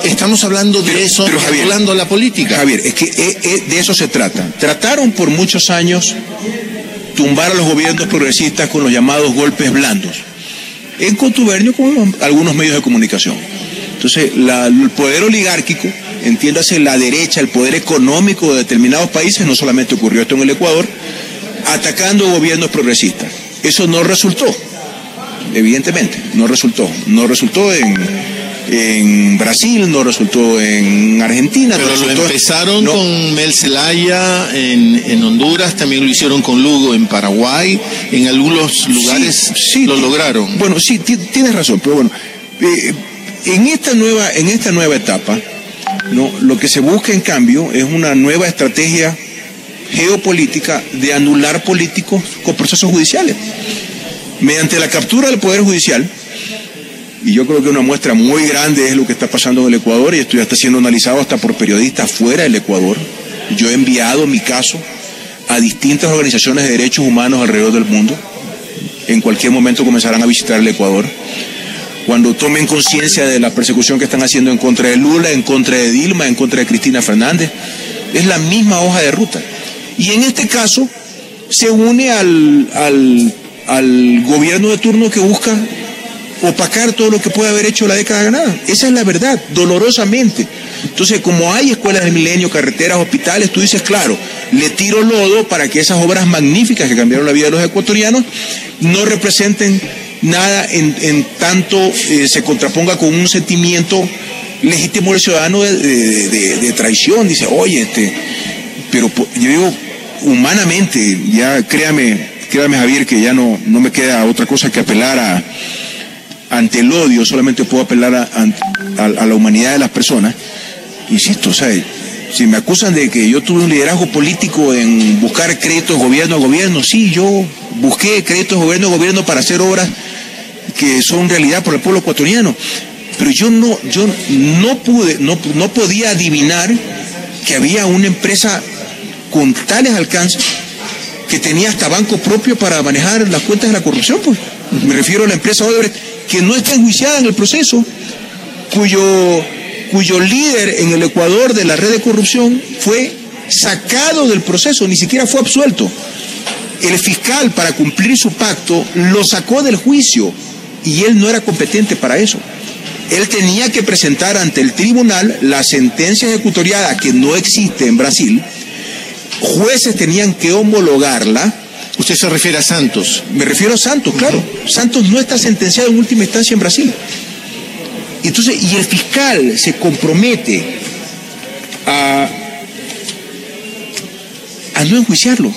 estamos hablando de eso, anulando a la política. Javier, es que de eso se trata. Trataron por muchos años tumbar a los gobiernos progresistas con los llamados golpes blandos, en contubernio con algunos medios de comunicación. Entonces, el poder oligárquico, entiéndase la derecha, el poder económico de determinados países, no solamente ocurrió esto en el Ecuador, atacando gobiernos progresistas. Eso no resultó, evidentemente, no resultó. No resultó en Brasil, no resultó en Argentina. Pero no lo empezaron con Mel Zelaya en Honduras, también lo hicieron con Lugo en Paraguay, en algunos lugares sí, lo lograron. Bueno, sí, tienes razón, pero bueno, en esta nueva etapa, lo que se busca en cambio es una nueva estrategia geopolítica de anular políticos con procesos judiciales. Mediante la captura del Poder Judicial, y yo creo que una muestra muy grande es lo que está pasando en el Ecuador, y esto ya está siendo analizado hasta por periodistas fuera del Ecuador. Yo he enviado mi caso a distintas organizaciones de derechos humanos alrededor del mundo. En cualquier momento comenzarán a visitar el Ecuador. Cuando tomen conciencia de la persecución que están haciendo en contra de Lula, en contra de Dilma, en contra de Cristina Fernández, es la misma hoja de ruta. Y en este caso se une al gobierno de turno que busca opacar todo lo que puede haber hecho la década ganada. Esa es la verdad, dolorosamente. Entonces, como hay escuelas del milenio, carreteras, hospitales, tú dices, claro, le tiro lodo para que esas obras magníficas que cambiaron la vida de los ecuatorianos no representen nada en tanto se contraponga con un sentimiento legítimo del ciudadano de traición. Dice, oye, pero yo digo, humanamente, ya créame Javier, que ya no me queda otra cosa que apelar ante el odio, solamente puedo apelar a la humanidad de las personas. Insisto, o sea, si me acusan de que yo tuve un liderazgo político en buscar créditos gobierno a gobierno, sí, yo busqué créditos gobierno a gobierno para hacer obras que son realidad por el pueblo ecuatoriano, pero yo no podía adivinar que había una empresa con tales alcances que tenía hasta banco propio para manejar las cuentas de la corrupción, pues. Me refiero a la empresa Odebrecht, que no está enjuiciada en el proceso, cuyo líder en el Ecuador de la red de corrupción fue sacado del proceso, ni siquiera fue absuelto. El fiscal, para cumplir su pacto, lo sacó del juicio y él no era competente para eso. Él tenía que presentar ante el tribunal la sentencia ejecutoriada, que no existe en Brasil. Jueces tenían que homologarla. ¿Usted se refiere a Santos? Me refiero a Santos, claro. Santos no está sentenciado en última instancia en Brasil. Entonces, y el fiscal se compromete a no enjuiciarlo.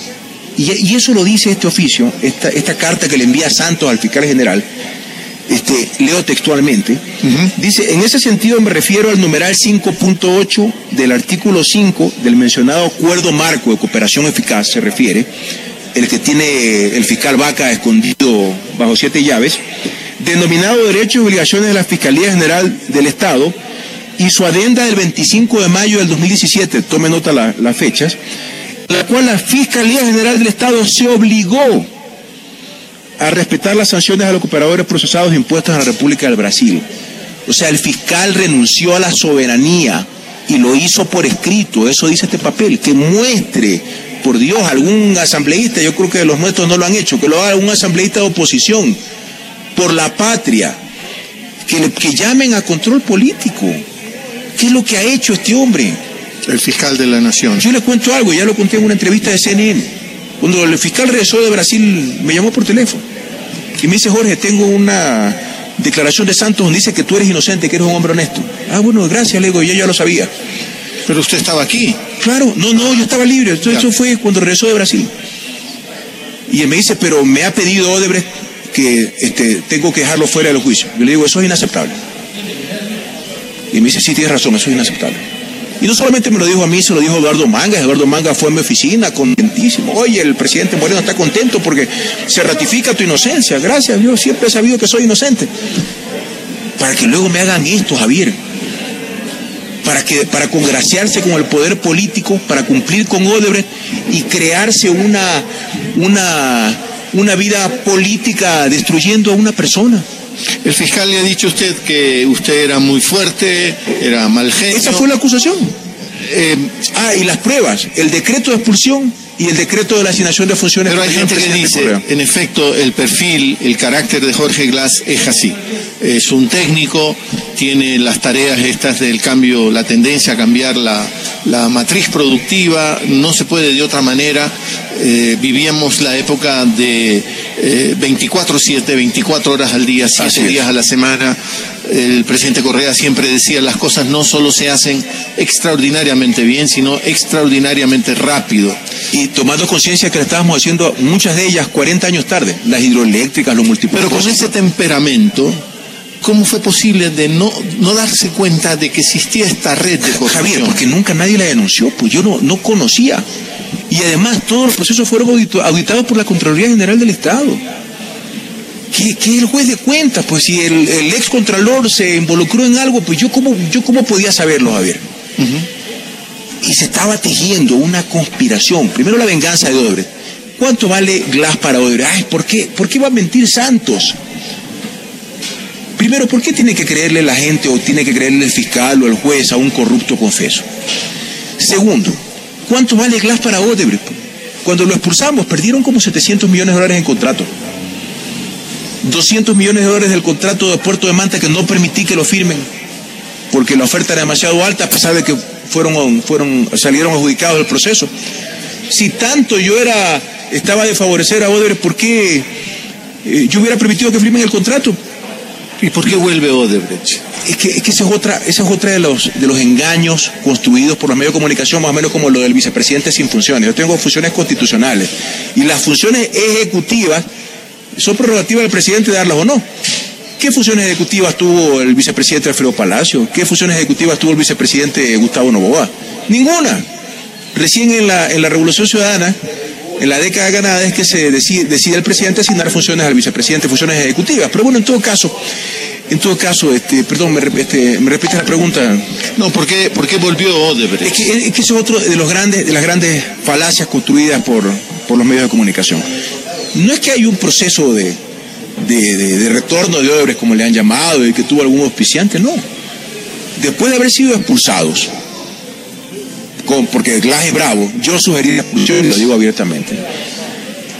Y eso lo dice este oficio, esta carta que le envía Santos al fiscal general. Leo textualmente. Dice, en ese sentido me refiero al numeral 5.8 del artículo 5 del mencionado acuerdo marco de cooperación eficaz, se refiere, el que tiene el fiscal Vaca escondido bajo 7 llaves, denominado Derechos y Obligaciones de la Fiscalía General del Estado, y su adenda del 25 de mayo del 2017, tome nota las fechas, la cual la Fiscalía General del Estado se obligó a respetar las sanciones a los cooperadores procesados impuestas en la República del Brasil. O sea, el fiscal renunció a la soberanía y lo hizo por escrito. Eso dice este papel. Que muestre, por Dios, algún asambleísta, yo creo que los nuestros no lo han hecho, que lo haga un asambleísta de oposición, por la patria, que llamen a control político. ¿Qué es lo que ha hecho este hombre? El fiscal de la Nación. Yo le cuento algo, ya lo conté en una entrevista de CNN. Cuando el fiscal regresó de Brasil, me llamó por teléfono y me dice, Jorge, tengo una declaración de Santos donde dice que tú eres inocente, que eres un hombre honesto. Ah, bueno, gracias, le digo, yo ya lo sabía. Pero usted estaba aquí. Claro, no, yo estaba libre. Eso fue cuando regresó de Brasil. Y él me dice, pero me ha pedido Odebrecht que tengo que dejarlo fuera del juicio. Yo le digo, eso es inaceptable. Y me dice, sí, tienes razón, eso es inaceptable. Y no solamente me lo dijo a mí, se lo dijo Eduardo Mangas. Eduardo Mangas fue a mi oficina contentísimo. Oye, el presidente Moreno está contento porque se ratifica tu inocencia. Gracias, yo siempre he sabido que soy inocente. Para que luego me hagan esto, Javier. Para congraciarse con el poder político, para cumplir con Odebrecht y crearse una vida política destruyendo a una persona. El fiscal le ha dicho a usted que usted era muy fuerte, era mal genio. Esa fue la acusación. Y las pruebas, el decreto de expulsión y el decreto de la asignación de funciones. Pero hay gente que dice, en efecto, el perfil, el carácter de Jorge Glass es así. Es un técnico, tiene las tareas estas del cambio, la tendencia a cambiar la matriz productiva, no se puede de otra manera. Vivíamos la época de 24/7, 24 horas al día, 7 días a la semana. El presidente Correa siempre decía, las cosas no solo se hacen extraordinariamente bien, sino extraordinariamente rápido. Y tomando conciencia que la estábamos haciendo, muchas de ellas 40 años tarde, las hidroeléctricas, los multipropósitos. Pero con ese temperamento, ¿cómo fue posible de no darse cuenta de que existía esta red de corrupción? Javier, porque nunca nadie la denunció, pues yo no conocía. Y además todos los procesos fueron auditados por la Contraloría General del Estado. ¿Qué el juez de cuentas? Pues si el ex contralor se involucró en algo, pues yo cómo podía saberlo, Javier. Y se estaba tejiendo una conspiración. Primero la venganza de Odebrecht. ¿Cuánto vale Glass para Odebrecht? Ay, ¿por qué va a mentir Santos? Primero, ¿por qué tiene que creerle la gente o tiene que creerle el fiscal o el juez a un corrupto confeso? Segundo, ¿cuánto vale Glass para Odebrecht? Cuando lo expulsamos, perdieron como $700 millones en contrato. $200 millones del contrato de Puerto de Manta que no permití que lo firmen porque la oferta era demasiado alta, a pesar de que salieron adjudicados del proceso. Si tanto yo estaba de favorecer a Odebrecht, ¿por qué yo hubiera permitido que firmen el contrato? ¿Y por qué vuelve Odebrecht? Es que esa es otra de los engaños construidos por los medios de comunicación, más o menos como lo del vicepresidente sin funciones. Yo tengo funciones constitucionales y las funciones ejecutivas son prerrogativas del presidente darlas o no. ¿Qué funciones ejecutivas tuvo el vicepresidente Alfredo Palacio? ¿Qué funciones ejecutivas tuvo el vicepresidente Gustavo Noboa? Ninguna. Recién en la Revolución Ciudadana, en la década ganada, es que se decide el presidente asignar funciones al vicepresidente, funciones ejecutivas. Pero bueno, en todo caso, perdón, me repites la pregunta. No, ¿por qué volvió Odebrecht? Es que eso es otro de las grandes falacias construidas por los medios de comunicación. No es que hay un proceso de retorno de Odebrecht, como le han llamado, y que tuvo algún auspiciante, no. Después de haber sido expulsados, porque Glass es bravo, yo sugerí la expulsión y lo digo abiertamente.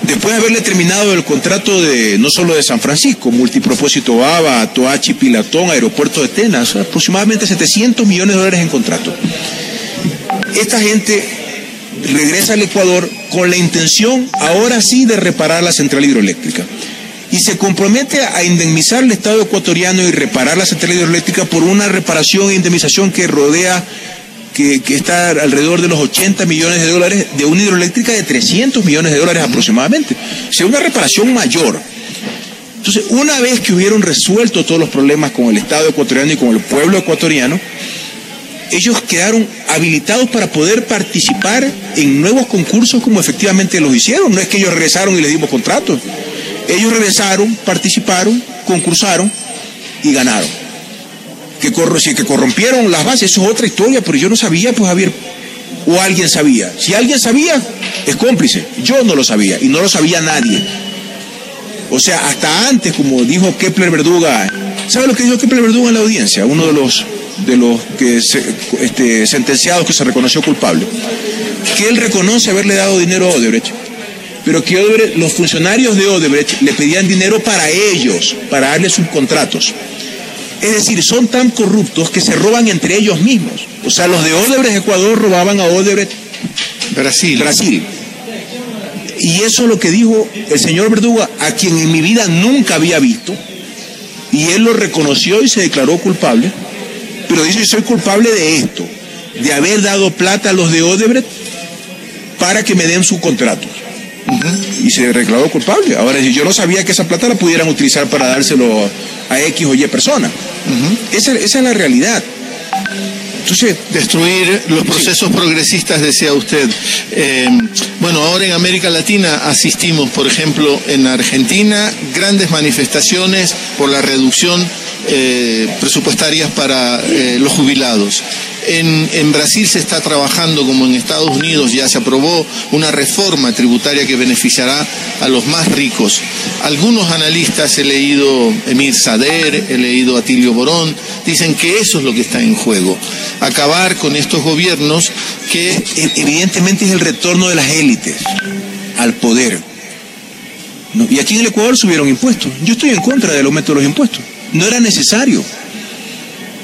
Después de haberle terminado el contrato no solo de San Francisco, Multipropósito Baba, Toachi, Pilatón, Aeropuerto de Tenas, aproximadamente $700 millones en contrato. Esta gente regresa al Ecuador con la intención, ahora sí, de reparar la central hidroeléctrica. Y se compromete a indemnizar al Estado ecuatoriano y reparar la central hidroeléctrica por una reparación e indemnización que está alrededor de los $80 millones de una hidroeléctrica de $300 millones aproximadamente. O sea, una reparación mayor. Entonces, una vez que hubieron resuelto todos los problemas con el Estado ecuatoriano y con el pueblo ecuatoriano, ellos quedaron habilitados para poder participar en nuevos concursos como efectivamente los hicieron. No es que ellos regresaron y les dimos contratos. Ellos regresaron, participaron, concursaron y ganaron. Que corrompieron las bases, eso es otra historia, pero yo no sabía, pues, Javier, o alguien sabía. Si alguien sabía, es cómplice. Yo no lo sabía y no lo sabía nadie. O sea, hasta antes, como dijo Kepler Verduga, ¿sabe lo que dijo Kepler Verduga en la audiencia? Uno de los sentenciados que se reconoció culpable, que él reconoce haberle dado dinero a Odebrecht, pero que los funcionarios de Odebrecht le pedían dinero para ellos, para darle subcontratos. Es decir, son tan corruptos que se roban entre ellos mismos. O sea, los de Odebrecht Ecuador robaban a Odebrecht Brasil. Y eso es lo que dijo el señor Verduga, a quien en mi vida nunca había visto. Y él lo reconoció y se declaró culpable, pero dice: soy culpable de esto, de haber dado plata a los de Odebrecht para que me den su contrato. Y se declaró culpable. Ahora, yo no sabía que esa plata la pudieran utilizar para dárselo a X o Y persona. Esa es la realidad. Entonces, destruir los procesos progresistas, decía usted. Bueno, ahora en América Latina asistimos, por ejemplo, en Argentina, grandes manifestaciones por la reducción presupuestarias para los jubilados. En Brasil se está trabajando, como en Estados Unidos ya se aprobó, una reforma tributaria que beneficiará a los más ricos. Algunos analistas, he leído Emir Sader, he leído Atilio Borón, dicen que eso es lo que está en juego. Acabar con estos gobiernos que evidentemente es el retorno de las élites al poder. ¿No? Y aquí en el Ecuador subieron impuestos. Yo estoy en contra del aumento de los impuestos. No era necesario.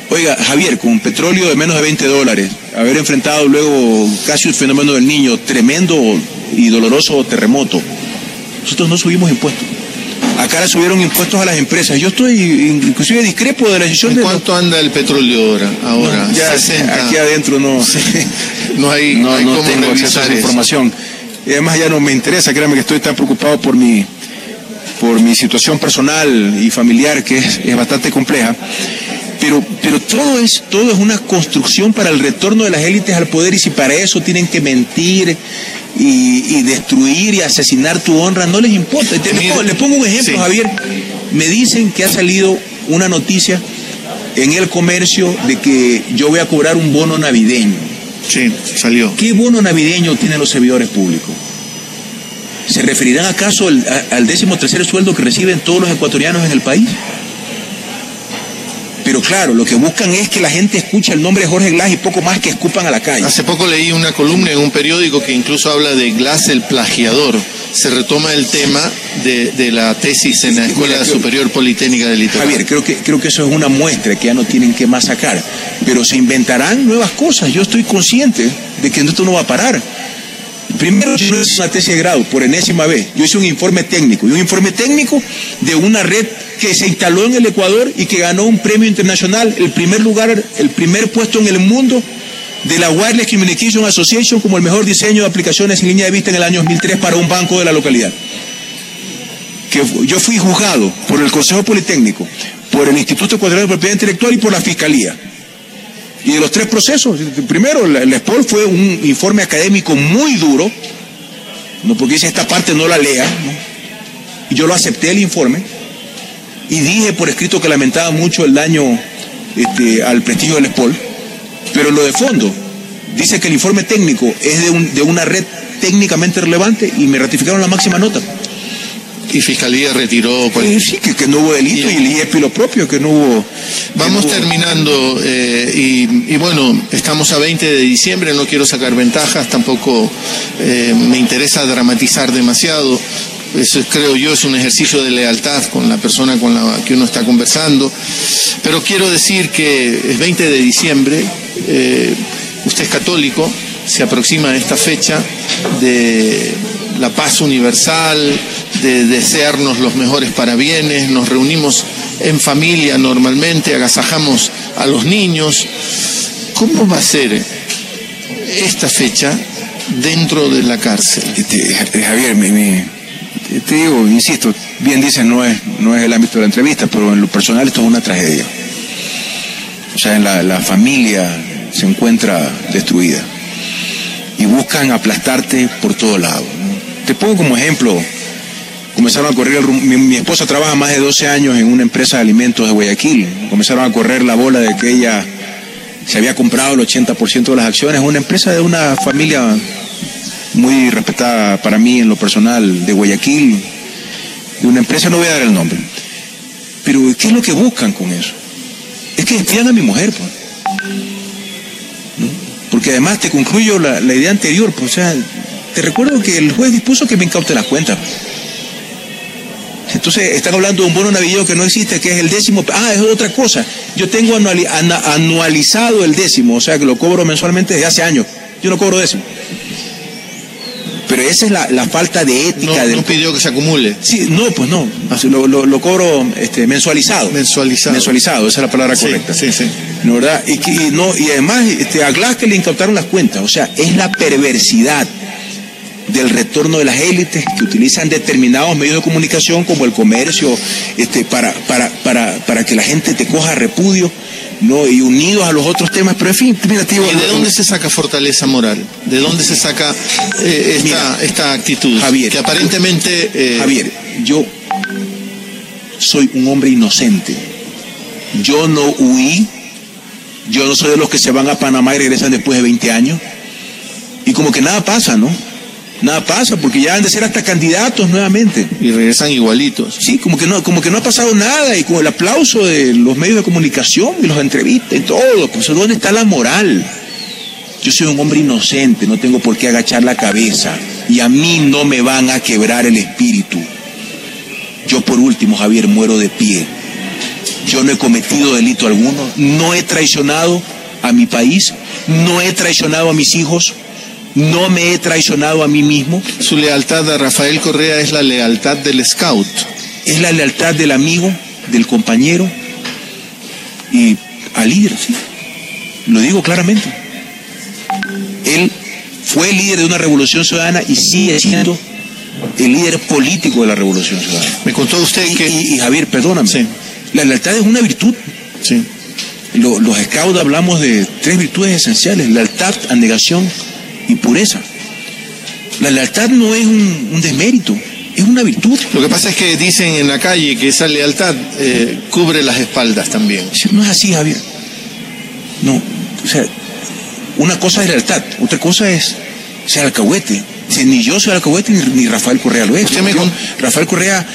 Oiga, Javier, con un petróleo de menos de $20, haber enfrentado luego casi el fenómeno del Niño, tremendo y doloroso terremoto, nosotros no subimos impuestos. Acá le subieron impuestos a las empresas. Yo estoy, inclusive discrepo de la decisión de... ¿Cuánto anda el petróleo ahora? No, ya 60. Aquí adentro no... Sí, no tengo acceso a esa información. Y además ya no me interesa, créame que estoy tan preocupado por mi situación personal y familiar, que es bastante compleja. Pero todo es una construcción para el retorno de las élites al poder, y si para eso tienen que mentir y destruir y asesinar tu honra, no les importa. Le pongo un ejemplo, sí. Javier. Me dicen que ha salido una noticia en El Comercio de que yo voy a cobrar un bono navideño. Sí, salió. ¿Qué bono navideño tienen los servidores públicos? ¿Se referirán acaso al 13º sueldo que reciben todos los ecuatorianos en el país? Pero claro, lo que buscan es que la gente escuche el nombre de Jorge Glass y poco más, que escupan a la calle. Hace poco leí una columna en un periódico que incluso habla de Glass el plagiador. Se retoma el tema de la tesis en la Escuela Superior Politécnica del Litoral. Javier, creo que eso es una muestra que ya no tienen que masacrar. Pero se inventarán nuevas cosas. Yo estoy consciente de que esto no va a parar. Primero, yo hice una tesis de grado, por enésima vez. Yo hice un informe técnico, de una red que se instaló en el Ecuador y que ganó un premio internacional, el primer puesto en el mundo de la Wireless Communication Association como el mejor diseño de aplicaciones en línea de vista en el año 2003 para un banco de la localidad. Que yo fui juzgado por el Consejo Politécnico, por el Instituto Ecuatoriano de Propiedad Intelectual y por la Fiscalía. Y de los tres procesos, primero, la SPOL fue un informe académico muy duro, no, porque dice esta parte no la lea, ¿no? Y yo lo acepté el informe y dije por escrito que lamentaba mucho el daño al prestigio del SPOL, pero lo de fondo dice que el informe técnico es de una red técnicamente relevante y me ratificaron la máxima nota. Y Fiscalía retiró... Sí, que no hubo delito, y el IEP lo propio, que no hubo... Vamos terminando, y bueno, estamos a 20 de diciembre, no quiero sacar ventajas, tampoco me interesa dramatizar demasiado. Eso creo yo es un ejercicio de lealtad con la persona con la que uno está conversando. Pero quiero decir que es 20 de diciembre, usted es católico, se aproxima esta fecha de la paz universal, de desearnos los mejores parabienes, nos reunimos en familia normalmente, agasajamos a los niños. ¿Cómo va a ser esta fecha dentro de la cárcel? Javier, te digo, insisto, bien dices, no es el ámbito de la entrevista, pero en lo personal esto es una tragedia. O sea, la familia se encuentra destruida y buscan aplastarte por todos lados, ¿no? Te pongo como ejemplo, comenzaron a correr, mi esposa trabaja más de 12 años en una empresa de alimentos de Guayaquil, comenzaron a correr la bola de que ella se había comprado el 80% de las acciones, una empresa de una familia muy respetada para mí en lo personal de Guayaquil, de una empresa, no voy a dar el nombre, pero ¿qué es lo que buscan con eso? Es que despidan a mi mujer, pues, ¿no? Porque además te concluyo la idea anterior, pues, o sea, te recuerdo que el juez dispuso que me incaute las cuentas. Entonces están hablando de un bono navideño que no existe, que es el 10º. Es otra cosa. Yo tengo anualizado el 10º, o sea que lo cobro mensualmente desde hace años. Yo no cobro 10º. Pero esa es la falta de ética. No pidió que se acumule. Sí, no, pues no. Lo cobro mensualizado. Mensualizado, esa es la palabra correcta. Sí. ¿No, verdad? Y además a Glass que le incautaron las cuentas. O sea, es la perversidad del retorno de las élites que utilizan determinados medios de comunicación como el comercio para que la gente te coja repudio, ¿no? Y unidos a los otros temas, pero en fin, mira, tío, ¿y de dónde se saca fortaleza moral? ¿De dónde se saca esta actitud? Javier, que aparentemente... Javier, yo soy un hombre inocente. Yo no huí, yo no soy de los que se van a Panamá y regresan después de 20 años. Y como que nada pasa, ¿no? Nada pasa, porque ya han de ser hasta candidatos nuevamente. Y regresan igualitos. Sí, como que no ha pasado nada, y con el aplauso de los medios de comunicación y los entrevistas y todo, pues ¿dónde está la moral? Yo soy un hombre inocente, no tengo por qué agachar la cabeza, y a mí no me van a quebrar el espíritu. Yo por último, Javier, muero de pie. Yo no he cometido delito alguno, no he traicionado a mi país, no he traicionado a mis hijos, no me he traicionado a mí mismo. Su lealtad a Rafael Correa es la lealtad del scout. Es la lealtad del amigo, del compañero y al líder, sí. Lo digo claramente. Él fue el líder de una revolución ciudadana y sigue siendo el líder político de la revolución ciudadana. Me contó usted y Javier, perdóname. Sí. La lealtad es una virtud. Sí. Los scouts hablamos de 3 virtudes esenciales: lealtad, abnegación y pureza. La lealtad no es un desmérito, es una virtud. Lo que pasa es que dicen en la calle que esa lealtad cubre las espaldas también. No es así, Javier. No, o sea, una cosa es lealtad, otra cosa es ser alcahuete. Si ni yo soy alcahuete ni Rafael Correa lo es. Rafael Correa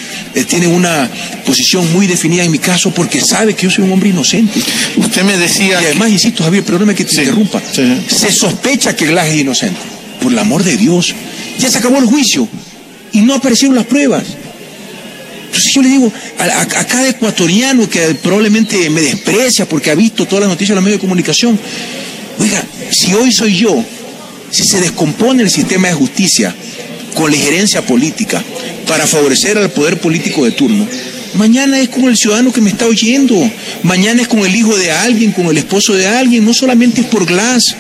tiene una posición muy definida en mi caso porque sabe que yo soy un hombre inocente. Usted me decía... Y además, insisto, Javier, perdóname que te interrumpa. Sí. Se sospecha que Glass es inocente. Por el amor de Dios. Ya se acabó el juicio y no aparecieron las pruebas. Entonces yo le digo a cada ecuatoriano que probablemente me desprecia porque ha visto todas las noticias en los medios de comunicación: oiga, si hoy soy yo, si se descompone el sistema de justicia con la injerencia política para favorecer al poder político de turno, mañana es con el ciudadano que me está oyendo, mañana es con el hijo de alguien, con el esposo de alguien, no solamente es por Glass.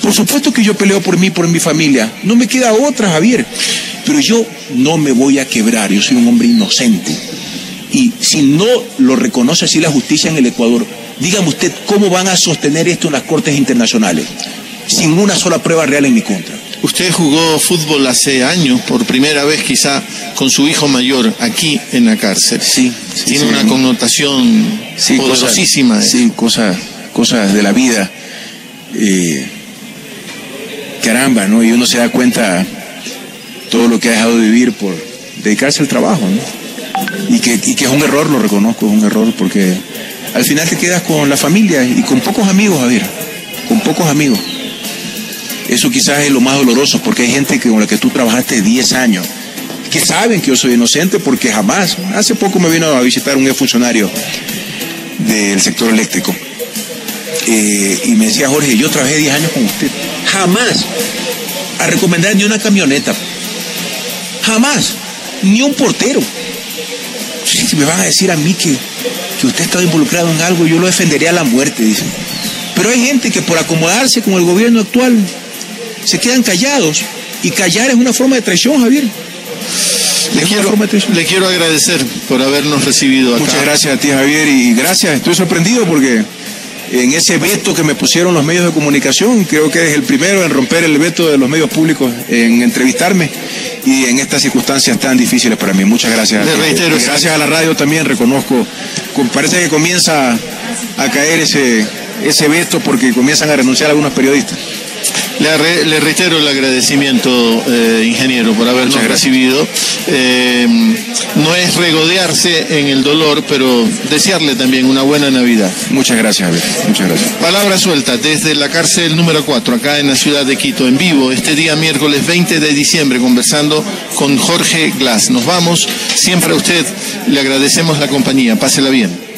Por supuesto que yo peleo por mí, por mi familia, no me queda otra, Javier, pero yo no me voy a quebrar, yo soy un hombre inocente. Y si no lo reconoce así la justicia en el Ecuador, dígame usted cómo van a sostener esto en las cortes internacionales, sin una sola prueba real en mi contra. Usted jugó fútbol hace años, por primera vez quizá, con su hijo mayor aquí en la cárcel. Sí. Tiene una connotación poderosísima. Cosas de la vida. Caramba, ¿no? Y uno se da cuenta todo lo que ha dejado de vivir por dedicarse al trabajo, ¿no? Y que es un error, lo reconozco, es un error, porque al final te quedas con la familia y con pocos amigos, Javier, con pocos amigos. Eso quizás es lo más doloroso, porque hay gente con la que tú trabajaste 10 años, que saben que yo soy inocente, porque jamás, hace poco me vino a visitar un exfuncionario del sector eléctrico, y me decía: Jorge, yo trabajé 10 años con usted, jamás a recomendar ni una camioneta, jamás, ni un portero. Si me van a decir a mí que usted está involucrado en algo, yo lo defendería a la muerte, dice. Pero hay gente que por acomodarse con el gobierno actual se quedan callados, y callar es una forma de traición, Javier. Le quiero agradecer por habernos recibido acá. Muchas gracias a ti, Javier, y gracias. Estoy sorprendido porque en ese veto que me pusieron los medios de comunicación, creo que eres el primero en romper el veto de los medios públicos en entrevistarme, y en estas circunstancias tan difíciles para mí. Muchas gracias. Le reitero, gracias a la radio también, reconozco, parece que comienza a caer ese veto porque comienzan a renunciar algunos periodistas. Le reitero el agradecimiento, ingeniero, por habernos recibido. No es regodearse en el dolor, pero desearle también una buena Navidad. Muchas gracias, Javier. Muchas gracias. Palabra suelta desde la cárcel número 4, acá en la ciudad de Quito, en vivo, este día miércoles 20 de diciembre, conversando con Jorge Glass. Nos vamos. Siempre a usted le agradecemos la compañía. Pásela bien.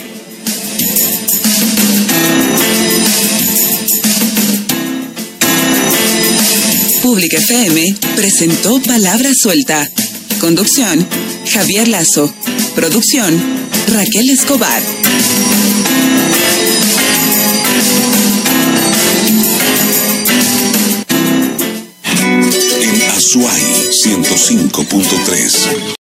Pública América FM presentó Palabra Suelta. Conducción, Javier Lazo. Producción, Raquel Escobar. En Azuay 105.3.